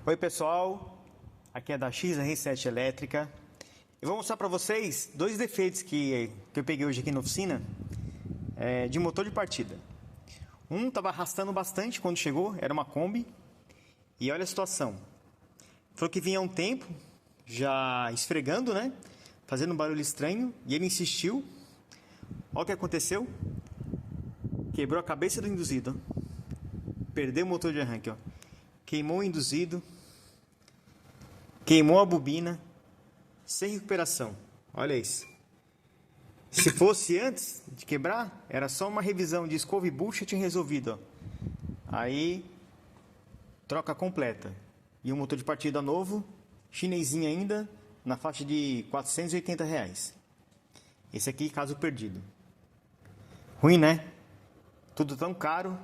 Oi pessoal, aqui é da XR7 Elétrica. Eu vou mostrar para vocês dois defeitos que eu peguei hoje aqui na oficina de motor de partida. Um estava arrastando bastante quando chegou, era uma Kombi, e olha a situação. Falou que vinha há um tempo, já esfregando, né? Fazendo um barulho estranho, e ele insistiu. Olha o que aconteceu. Quebrou a cabeça do induzido, ó. Perdeu o motor de arranque, ó. Queimou o induzido, queimou a bobina, sem recuperação. Olha isso. Se fosse antes de quebrar, era só uma revisão de escova e bucha, tinha resolvido, ó. Aí, troca completa. E um motor de partida novo, chinesinho ainda, na faixa de R$480. Esse aqui, caso perdido. Ruim, né? Tudo tão caro.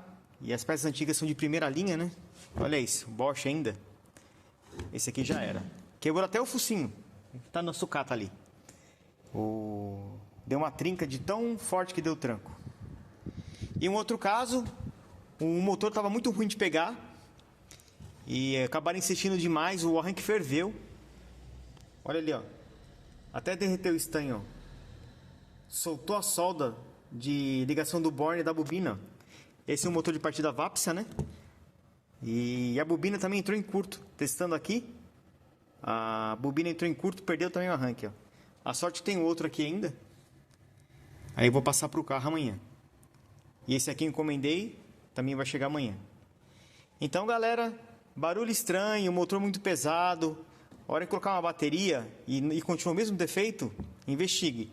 E as peças antigas são de primeira linha, né? Olha isso, Bosch ainda. Esse aqui já era. Quebrou até o focinho. Tá na sucata ali. Deu uma trinca de tão forte que deu tranco. E um outro caso, o motor estava muito ruim de pegar. E acabaram insistindo demais, o arranque ferveu. Olha ali, ó. Até derreteu o estanho, ó. Soltou a solda de ligação do borne e da bobina. Esse é um motor de partida Vapsa, né? E a bobina também entrou em curto. Testando aqui, a bobina entrou em curto, perdeu também o arranque, ó. A sorte que tem outro aqui ainda. Aí eu vou passar para o carro amanhã. E esse aqui eu encomendei, também vai chegar amanhã. Então, galera, barulho estranho, motor muito pesado. A hora de colocar uma bateria e continua o mesmo defeito, investigue.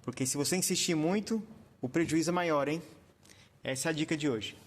Porque se você insistir muito, o prejuízo é maior, hein? Essa é a dica de hoje.